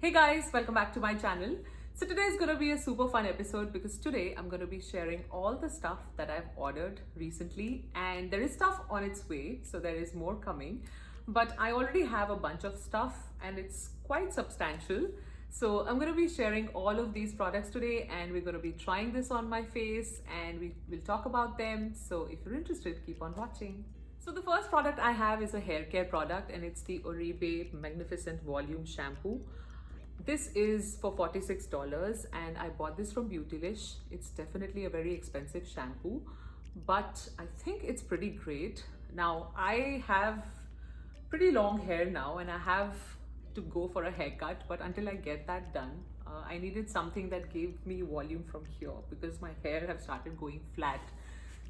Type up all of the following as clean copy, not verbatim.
Hey guys, welcome back to my channel. So today is going to be a super fun episode because today I'm going to be sharing all the stuff that I've ordered recently, and there is stuff on its way, so there is more coming. But I already have a bunch of stuff and it's quite substantial. So I'm going to be sharing all of these products today, and we're going to be trying this on my face and we will talk about them. So if you're interested, keep on watching. So the first product I have is a hair care product, and it's the Oribe Magnificent Volume Shampoo. This is for $46 and I bought this from Beautylish. It's definitely a very expensive shampoo, but I think it's pretty great. Now I have pretty long hair now and I have to go for a haircut, but until I get that done, I needed something that gave me volume from here because my hair have started going flat.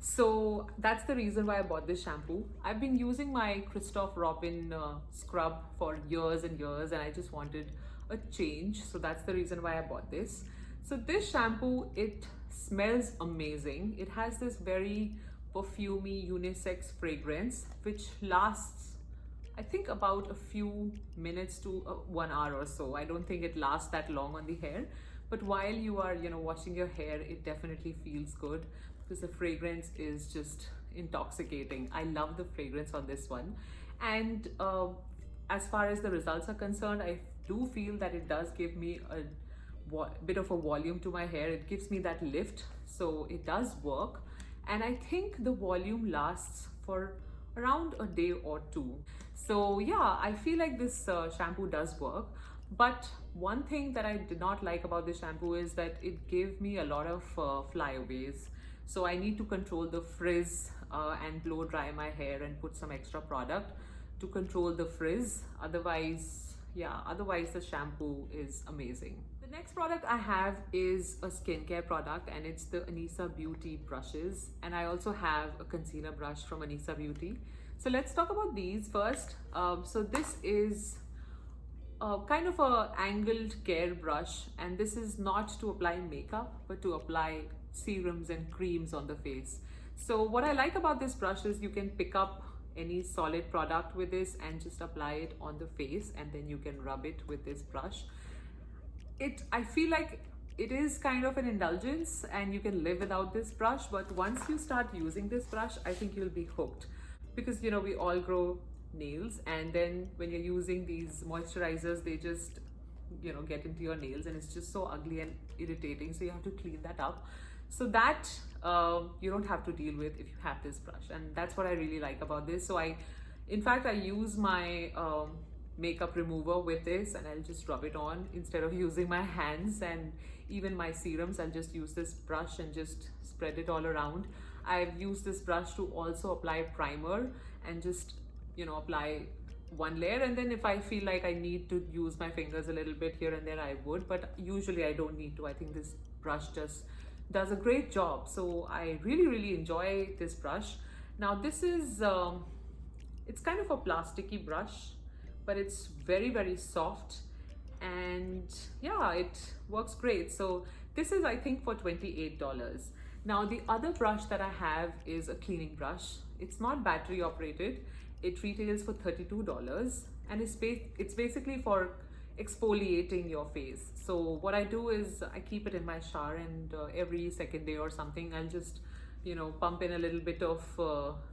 So that's the reason why I bought this shampoo. I've been using my Christoph Robin scrub for years and years, and I just wanted a change. So that's the reason why I bought this. So this shampoo, it smells amazing. It has this very perfumey unisex fragrance, which lasts, I think, about a few minutes to 1 hour or so. I don't think it lasts that long on the hair, but while you are, washing your hair, it definitely feels good because the fragrance is just intoxicating. I love the fragrance on this one. And as far as the results are concerned, I do feel that it does give me a bit of a volume to my hair. It gives me that lift, so it does work. And I think the volume lasts for around a day or two. So yeah, I feel like this shampoo does work. But one thing that I did not like about this shampoo is that it gave me a lot of flyaways. So I need to control the frizz and blow dry my hair and put some extra product to control the frizz. Otherwise the shampoo is amazing. The next product I have is a skincare product, and it's the Anisa Beauty brushes. And I also have a concealer brush from Anisa Beauty. So let's talk about these first. So this is kind of a angled care brush, and this is not to apply makeup but to apply serums and creams on the face. So what I like about this brush is you can pick up any solid product with this and just apply it on the face, and then you can rub it with this brush. I feel like it is kind of an indulgence and you can live without this brush, but once you start using this brush, I think you'll be hooked because we all grow nails, and then when you're using these moisturizers, they just get into your nails and it's just so ugly and irritating, so you have to clean that up. So that you don't have to deal with if you have this brush, and that's what I really like about this. So in fact I use my makeup remover with this, and I'll just rub it on instead of using my hands. And even my serums, I'll just use this brush and just spread it all around. I've used this brush to also apply primer and just apply one layer, and then if I feel like I need to use my fingers a little bit here and there, I would, but usually I don't need to. I think this brush just does a great job. So I really enjoy this brush. Now this is it's kind of a plasticky brush, but it's very soft, and yeah, it works great. So this is, I think, for $28. Now the other brush that I have is a cleaning brush. It's not battery operated. It retails for $32, and it's basically for exfoliating your face. So what I do is I keep it in my shower, and every second day or something, I'll just pump in a little bit of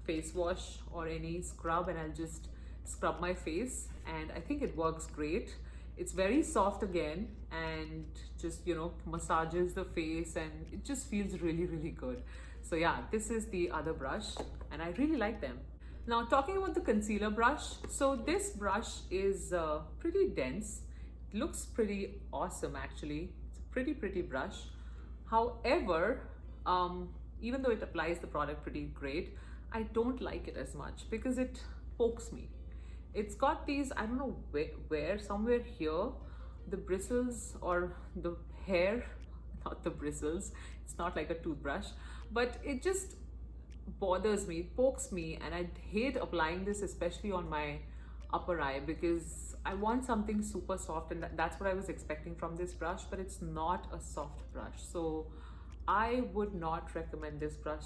face wash or any scrub, and I'll just scrub my face, and I think it works great. It's very soft again, and just massages the face, and it just feels really good. So yeah, this is the other brush, and I really like them. Now talking about the concealer brush, so this brush is pretty dense. It looks pretty awesome actually. It's a pretty brush. However, even though it applies the product pretty great, I don't like it as much because it pokes me. It's got these, I don't know where, somewhere here, the bristles or the hair, not the bristles, it's not like a toothbrush, but it just bothers me, it pokes me, and I hate applying this, especially on my upper eye, because I want something super soft, and that's what I was expecting from this brush, but it's not a soft brush. So I would not recommend this brush.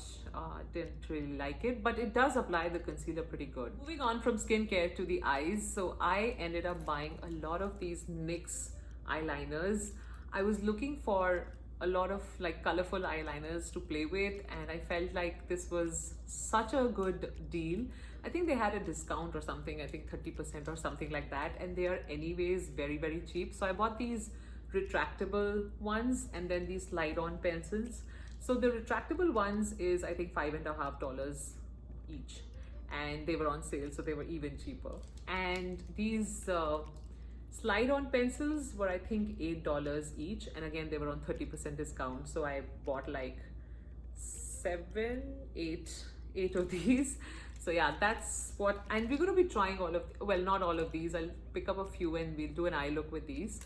Didn't really like it, but it does apply the concealer pretty good. Moving on from skincare to the eyes, so I ended up buying a lot of these NYX eyeliners. I was looking for a lot of like colorful eyeliners to play with, and I felt like this was such a good deal. I think they had a discount or something, I think 30% or something like that, and they are anyways very, very cheap. So I bought these retractable ones and then these slide-on pencils. So the retractable ones is I think $5.50 each, and they were on sale, so they were even cheaper. And these slide-on pencils were I think $8 each, and again they were on 30% discount. So I bought like eight of these. So yeah, that's what, and we're going to be trying all of, well, not all of these. I'll pick up a few and we'll do an eye look with these.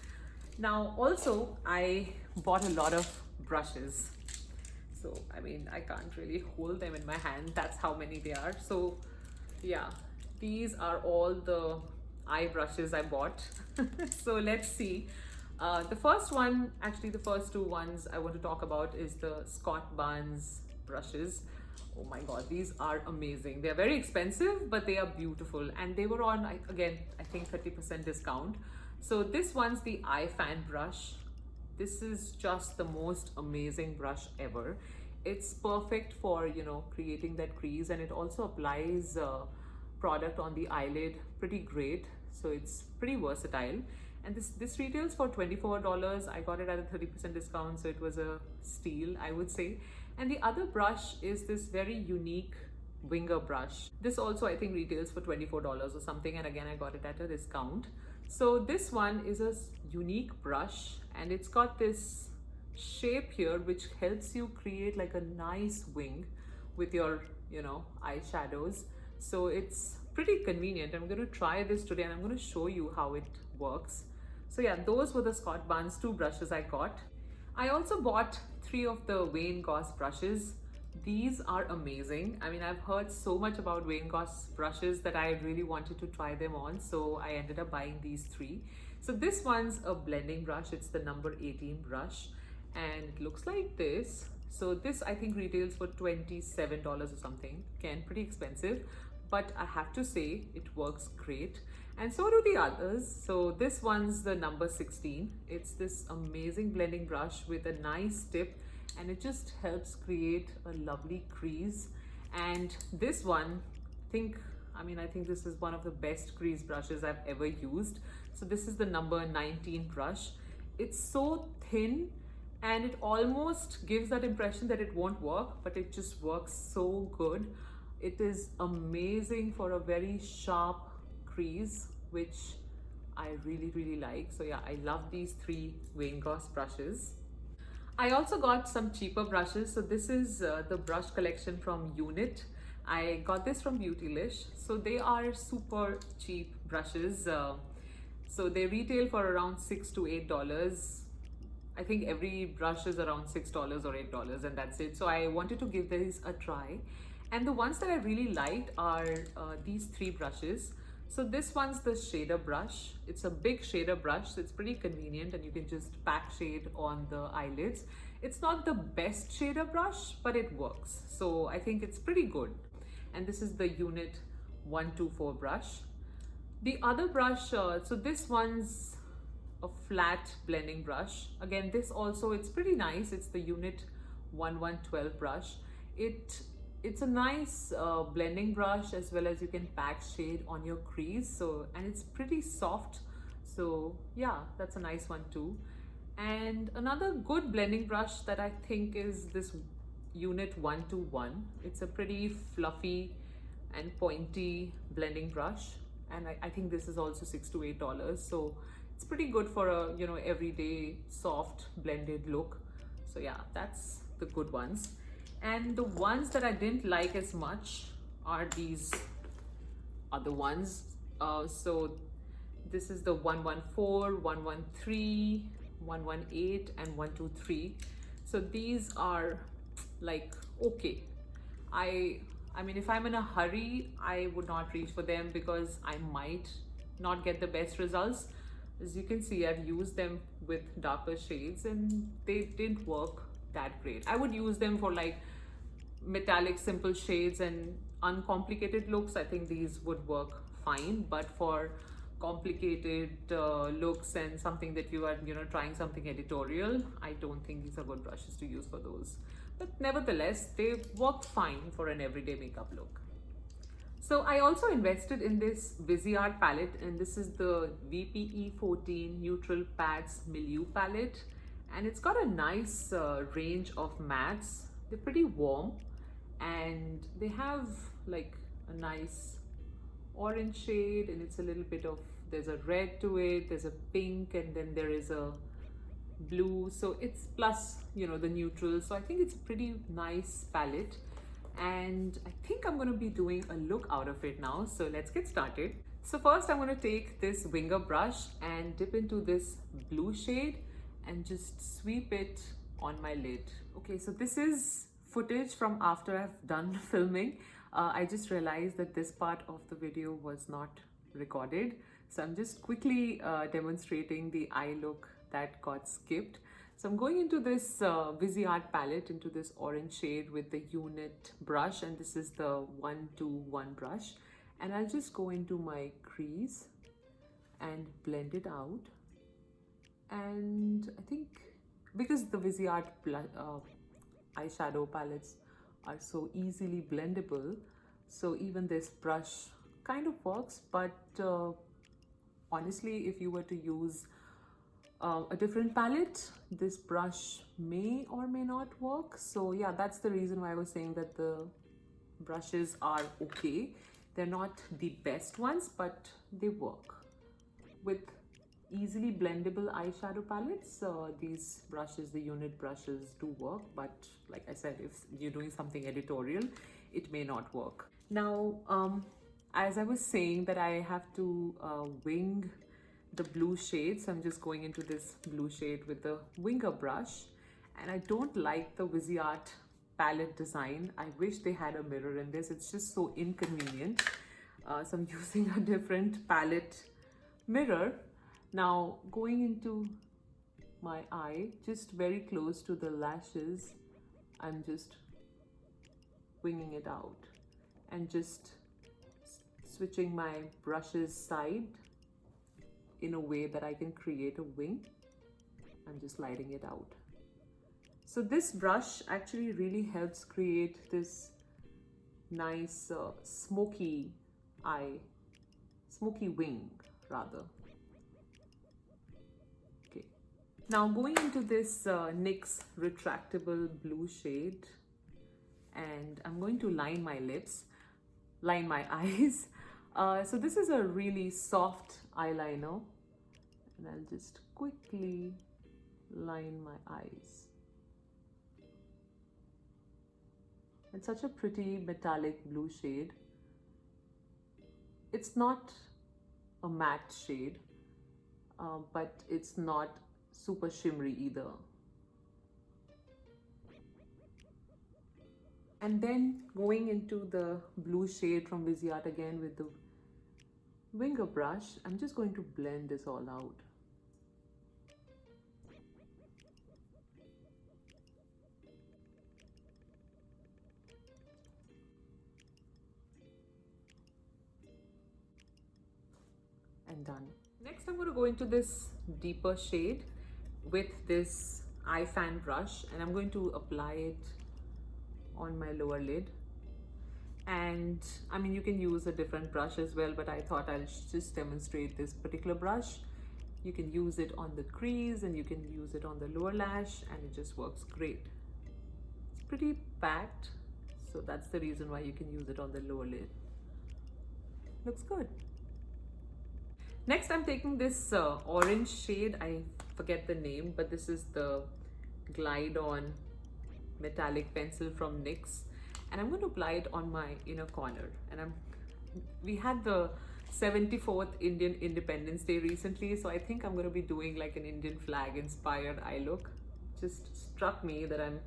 Now also I bought a lot of brushes. So I mean, I can't really hold them in my hand, that's how many they are. So yeah, these are all the eye brushes I bought. So let's see. The first one, actually the first two ones I want to talk about is the Scott Barnes brushes. Oh my god, these are amazing. They're very expensive, but they are beautiful, and they were on, again, I think 30% discount. So this one's the eye fan brush. This is just the most amazing brush ever. It's perfect for, you know, creating that crease, and it also applies product on the eyelid pretty great. So it's pretty versatile. And this retails for $24. I got it at a 30% discount, so it was a steal, I would say. And the other brush is this very unique winger brush. This also I think retails for $24 or something, and again I got it at a discount. So this one is a unique brush, and it's got this shape here which helps you create like a nice wing with your, you know, eyeshadows. So it's pretty convenient. I'm going to try this today and I'm going to show you how it works. So yeah, those were the Scott Barnes 2 brushes I got. I also bought 3 of the Wayne Goss brushes. These are amazing. I mean, I've heard so much about Wayne Goss brushes that I really wanted to try them on, so I ended up buying these 3. So this one's a blending brush. It's the number 18 brush, and it looks like this. So this I think retails for $27 or something. Again, pretty expensive, but I have to say it works great. And so do the others. So this one's the number 16. It's this amazing blending brush with a nice tip, and it just helps create a lovely crease. And this one, I think this is one of the best crease brushes I've ever used. So this is the number 19 brush. It's so thin, and it almost gives that impression that it won't work, but it just works so good. It is amazing for a very sharp crease, which I really, really like. So yeah, I love these 3 Wayne Goss brushes. I also got some cheaper brushes. So this is the brush collection from Unit. I got this from Beautylish. So they are super cheap brushes. So they retail for around $6 to $8. I think every brush is around $6 or $8, and that's it. So I wanted to give these a try. And the ones that I really liked are these 3 brushes. So this one's the shader brush. It's a big shader brush, so it's pretty convenient, and you can just pack shade on the eyelids. It's not the best shader brush, but it works. So I think it's pretty good. And this is the Unit 124 brush. The other brush, so this one's a flat blending brush. Again, this also, it's pretty nice. It's the Unit 1112 brush. It's a nice blending brush, as well as you can pack shade on your crease. So, and it's pretty soft. So yeah, that's a nice one too. And another good blending brush that I think is this Unit 121. It's a pretty fluffy and pointy blending brush. And I think this is also $6 to $8. So it's pretty good for a, you know, everyday soft blended look. So yeah, that's the good ones. And the ones that I didn't like as much are these other ones. So this is the 114, 113, 118, and 123. So these are like, okay. I mean, if I'm in a hurry, I would not reach for them because I might not get the best results. As you can see, I've used them with darker shades and they didn't work that great. I would use them for like metallic simple shades and uncomplicated looks. I think these would work fine, but for complicated looks and something that you are, trying something editorial, I don't think these are good brushes to use for those. But nevertheless, they work fine for an everyday makeup look. So I also invested in this Viseart palette, and this is the VPE14 Neutral Pads Milieu palette. And it's got a nice range of mattes. They're pretty warm, and they have like a nice orange shade, and it's a little bit of, there's a red to it, there's a pink, and then there is a blue. So it's plus, the neutral. So I think it's a pretty nice palette. And I think I'm going to be doing a look out of it now. So let's get started. So first I'm going to take this winger brush and dip into this blue shade and just sweep it on my lid. Okay, so this is footage from after I've done filming. I just realized that this part of the video was not recorded. So I'm just quickly demonstrating the eye look that got skipped. So I'm going into this Viseart palette, into this orange shade with the unit brush, and this is the 121 brush. And I'll just go into my crease and blend it out. And I think because the Viseart eyeshadow palettes are so easily blendable, so even this brush kind of works. But honestly, if you were to use a different palette, this brush may or may not work. So yeah, that's the reason why I was saying that the brushes are okay. They're not the best ones, but they work. With easily blendable eyeshadow palettes, these brushes, the unit brushes, do work. But like I said, if you're doing something editorial, it may not work. Now, as I was saying that I have to wing the blue shade, so I'm just going into this blue shade with the winger brush. And I don't like the Viseart palette design. I wish they had a mirror in this. It's just so inconvenient. So I'm using a different palette mirror. Now going into my eye, just very close to the lashes, I'm just winging it out and just switching my brush's side in a way that I can create a wing. I'm just lighting it out. So this brush actually really helps create this nice smoky wing rather. Okay. Now going into this NYX Retractable blue shade, and I'm going to line my eyes. So this is a really soft eyeliner, and I'll just quickly line my eyes. It's such a pretty metallic blue shade. It's not a matte shade, but it's not super shimmery either. And then going into the blue shade from Viseart again with the winger brush, I'm just going to blend this all out. And done. Next I'm going to go into this deeper shade with this eye fan brush, and I'm going to apply it on my lower lid. And I mean, you can use a different brush as well, but I thought I'll just demonstrate this particular brush. You can use it on the crease and you can use it on the lower lash, and it just works great. It's pretty packed, so that's the reason why you can use it on the lower lid. Looks good. Next I'm taking this orange shade, I forget the name, but this is the Glide On metallic pencil from NYX, and I'm going to apply it on my inner corner. And we had the 74th Indian Independence Day recently, so I think I'm going to be doing like an Indian flag inspired eye look. Just struck me that I'm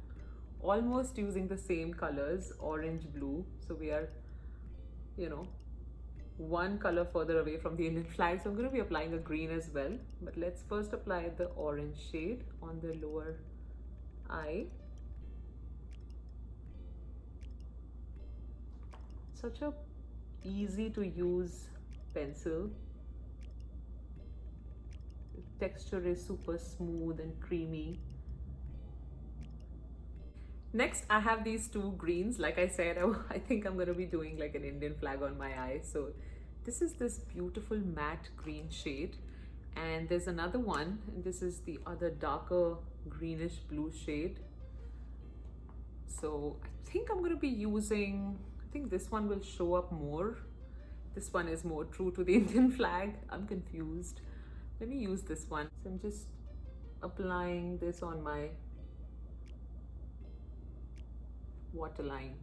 almost using the same colors, orange, blue, so we are, one color further away from the Indian flag. So I'm going to be applying a green as well, but let's first apply the orange shade on the lower eye. Such a easy to use pencil. texture is super smooth and creamy. Next, I have these two greens. Like I said, I think I'm going to be doing like an Indian flag on my eye. So this is this beautiful matte green shade. And there's another one, and this is the other darker greenish blue shade. So I think I'm going to be using, I think this one will show up more. This one is more true to the Indian flag. I'm confused. Let me use this one. So I'm just applying this on my waterline,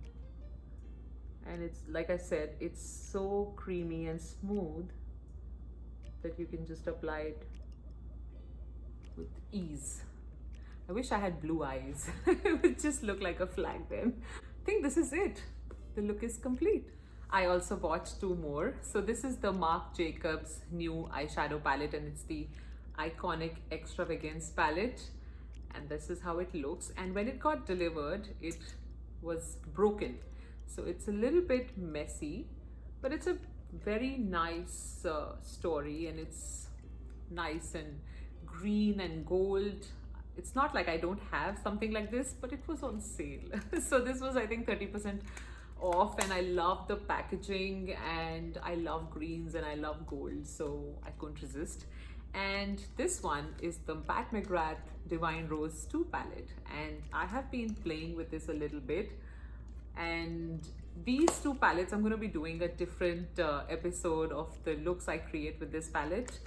and it's, like I said, it's so creamy and smooth that you can just apply it with ease. I wish I had blue eyes. It would just look like a flag then. I think this is it. The look is complete. I also bought two more. So this is the Marc Jacobs new eyeshadow palette, and it's the iconic Extravagance palette, and this is how it looks. And when it got delivered, it was broken, so it's a little bit messy, but it's a very nice story, and it's nice and green and gold. It's not like I don't have something like this, but it was on sale. So this was, I think, 30% off, and I love the packaging, and I love greens and I love gold, so I couldn't resist. And this one is the Mcgrath Divine Rose 2 palette, and I have been playing with this a little bit. And these two palettes, I'm going to be doing a different episode of the looks I create with this palette,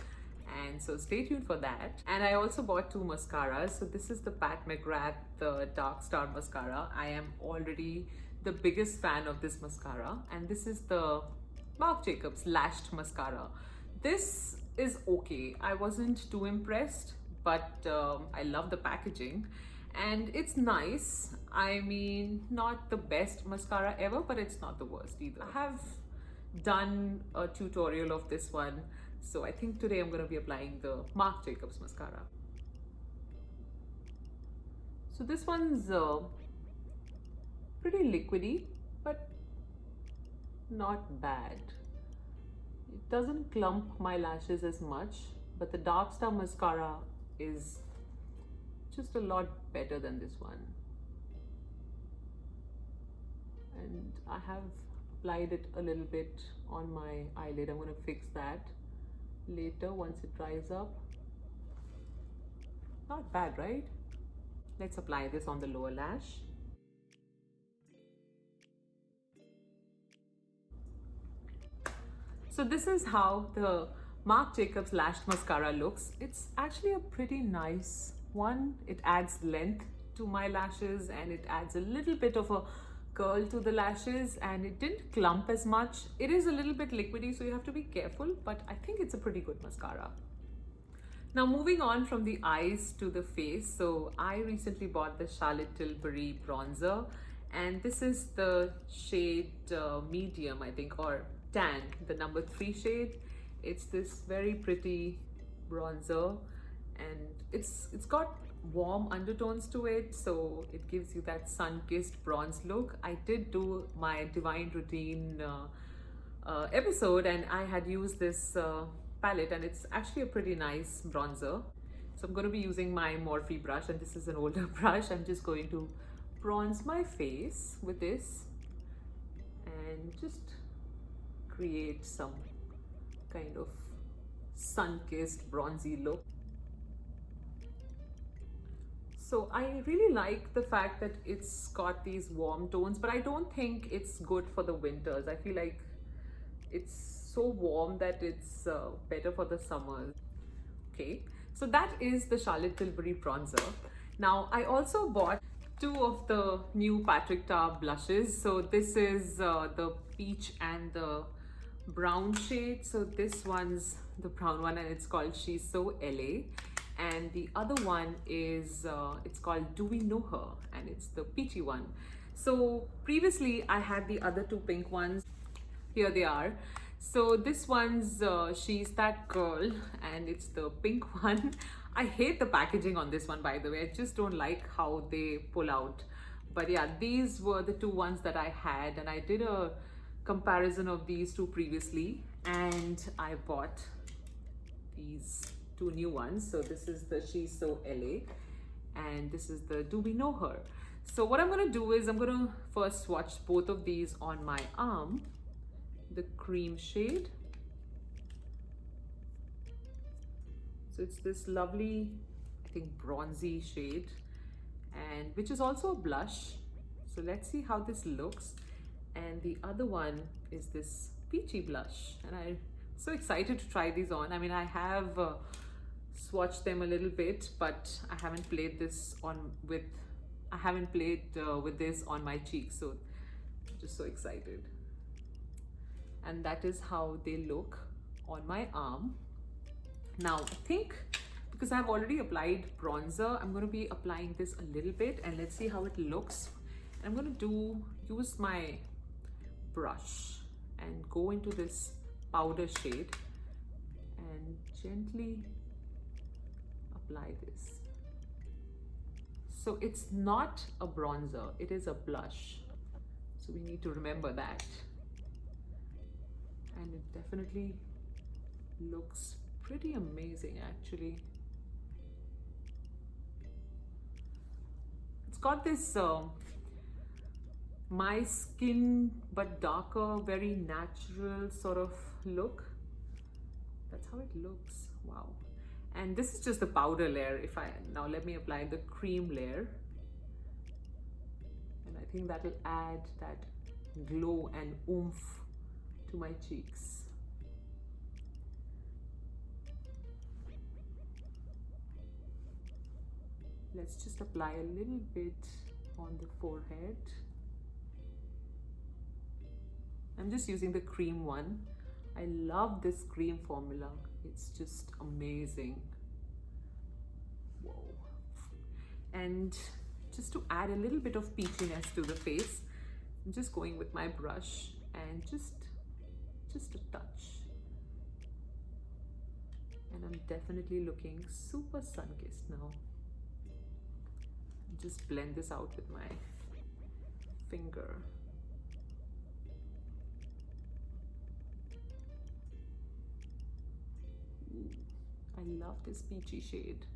and so stay tuned for that. And I also bought two mascaras. So this is the Pat McGrath Dark Star Mascara. I am already the biggest fan of this mascara, and this is the Marc Jacobs Lashed Mascara. This is okay. I wasn't too impressed, but I love the packaging and it's nice. I mean, not the best mascara ever, but it's not the worst either. I have done a tutorial of this one, so I think today I'm going to be applying the Marc Jacobs mascara. So this one's pretty liquidy, but not bad. It doesn't clump my lashes as much, but the Dark Star mascara is just a lot better than this one. And I have applied it a little bit on my eyelid. I'm going to fix that later once it dries up. Not bad, right? Let's apply this on the lower lash. So this is how the Marc Jacobs Lashed Mascara looks. It's actually a pretty nice one. It adds length to my lashes and it adds a little bit of a curl to the lashes, and it didn't clump as much. It is a little bit liquidy, so you have to be careful, but I think it's a pretty good mascara. Now moving on from the eyes to the face. So I recently bought the Charlotte Tilbury bronzer, and this is the shade medium, I think, or tan, the number 3 shade. It's this very pretty bronzer, and it's got warm undertones to it, so it gives you that sun-kissed bronze look. I did do my Divine Routine episode, and I had used this palette, and it's actually a pretty nice bronzer. So I'm going to be using my Morphe brush, and this is an older brush. I'm just going to bronze my face with this and just create some kind of sun-kissed bronzy look. So I really like the fact that it's got these warm tones, but I don't think it's good for the winters. I feel like it's so warm that it's better for the summers. Okay, so that is the Charlotte Tilbury bronzer. Now I also bought 2 of the new Patrick Ta blushes. So this is the peach and the brown shade. So this one's the brown one, and it's called She's So LA. And the other one is it's called Do We Know Her, and it's the peachy one. So previously I had the other 2 pink ones. Here they are. So this one's She's That Girl, and it's the pink one. I hate the packaging on this one, by the way. I just don't like how they pull out. But yeah, these were the 2 ones that I had, and I did a comparison of these 2 previously, and I bought these two new ones. So this is the She's So LA and this is the Do We Know Her. So what I'm gonna do is I'm gonna first swatch both of these on my arm. The cream shade. So it's this lovely, I think, bronzy shade, and which is also a blush. So let's see how this looks. And the other one is this peachy blush, and I'm so excited to try these on. I mean, I have swatched them a little bit, but I haven't played this on with with this on my cheeks, so I'm just so excited. And that is how they look on my arm. Now I think because I've already applied bronzer, I'm going to be applying this a little bit, and let's see how it looks. I'm going to use my brush and go into this powder shade and gently apply this. So it's not a bronzer, it is a blush. So we need to remember that. And it definitely looks pretty amazing actually. It's got this my skin but darker, very natural sort of look. That's how it looks. Wow. And this is just the powder layer. Now let me apply the cream layer, and I think that will add that glow and oomph to my cheeks. Let's just apply a little bit on the forehead. I'm just using the cream one. I love this cream formula. It's just amazing. Whoa. And just to add a little bit of peachiness to the face, I'm just going with my brush and just a touch. And I'm definitely looking super sun-kissed now. Just blend this out with my finger. Ooh, I love this peachy shade.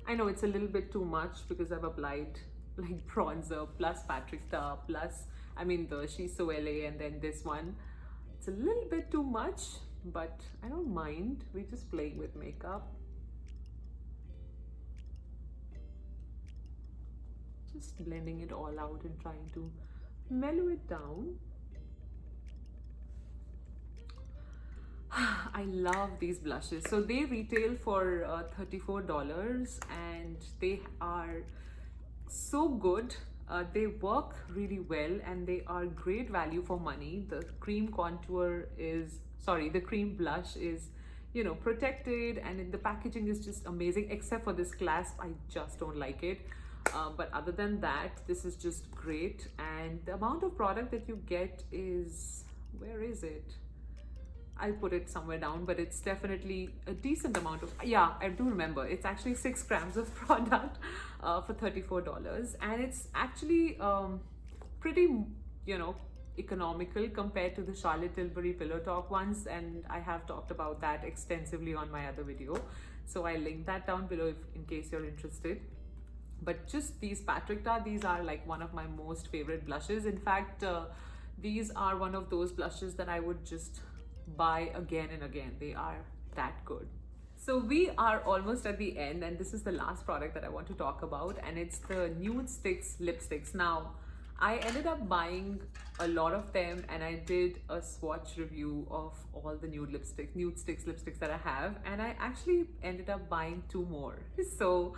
I know it's a little bit too much because I've applied like bronzer plus Patrick Star plus, I mean, the She's So LA and then this one. It's a little bit too much, but I don't mind. We're just playing with makeup. Just blending it all out and trying to mellow it down. I love these blushes. So they retail for $34 and they are so good. They work really well and they are great value for money. The cream contour is, sorry, the cream blush is, you know, protected, and the packaging is just amazing, except for this clasp. I just don't like it. But other than that, this is just great. And the amount of product that you get is, where is it? I'll put it somewhere down, but it's definitely a decent amount of, yeah, I do remember. It's actually 6 grams of product for $34. And it's actually pretty, you know, economical compared to the Charlotte Tilbury Pillow Talk ones. And I have talked about that extensively on my other video. So I'll link that down below in case you're interested. But just these Patrick Star, these are like one of my most favorite blushes. In fact, these are one of those blushes that I would just buy again and again. They are that good. So we are almost at the end, and this is the last product that I want to talk about, and it's the Nudestix Lipsticks. Now, I ended up buying a lot of them, and I did a swatch review of all the Nudestix lipsticks that I have, and I actually ended up buying 2 more. So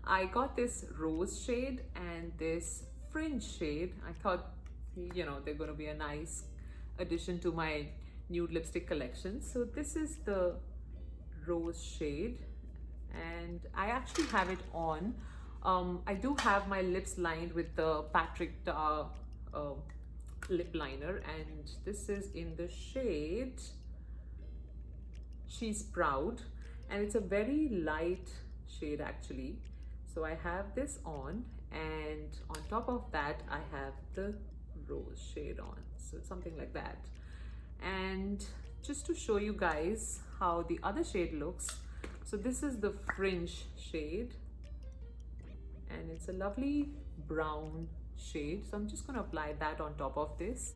I got this rose shade and this fringe shade. I thought, you know, they're going to be a nice addition to my nude lipstick collection. So this is the rose shade, and I actually have it on. I do have my lips lined with the Patrick Star lip liner, and this is in the shade She's Proud, and it's a very light shade actually. So I have this on, and on top of that I have the rose shade on. so something like that. And just to show you guys how the other shade looks, so this is the Fringe shade, and it's a lovely brown shade, so I'm just going to apply that on top of this.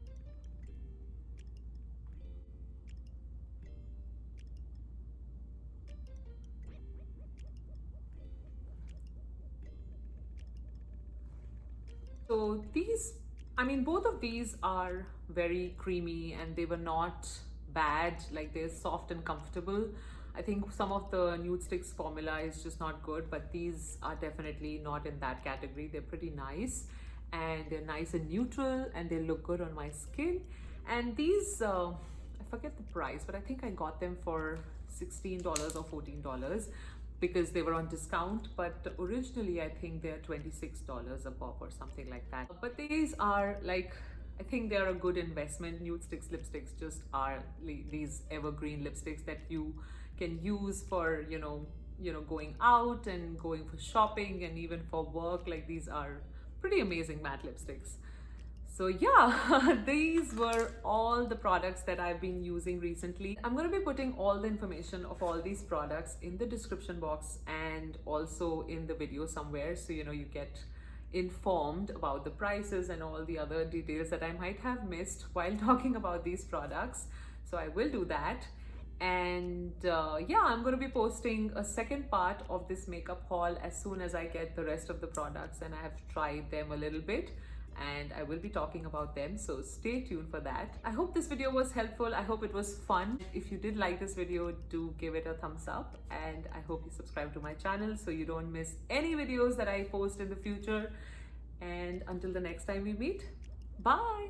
So these, I mean, both of these are very creamy and they were not bad, like they're soft and comfortable. I think some of the Nudestix formula is just not good, but these are definitely not in that category. They're pretty nice and they're nice and neutral and they look good on my skin. And these, I forget the price, but I think I got them for $16 or $14 because they were on discount, but originally I think they're $26 a pop or something like that. But these are like, I think they're a good investment. Nudestix lipsticks just are these evergreen lipsticks that you can use for, you know, going out and going for shopping and even for work. Like these are pretty amazing matte lipsticks. So yeah, these were all the products that I've been using recently. I'm going to be putting all the information of all these products in the description box and also in the video somewhere, so you know, you get informed about the prices and all the other details that I might have missed while talking about these products. So I will do that. And yeah, I'm going to be posting a second part of this makeup haul as soon as I get the rest of the products and I have tried them a little bit, and I will be talking about them, so stay tuned for that. I hope this video was helpful. I hope it was fun. If you did like this video, do give it a thumbs up, and I hope you subscribe to my channel so you don't miss any videos that I post in the future. And until the next time we meet, bye.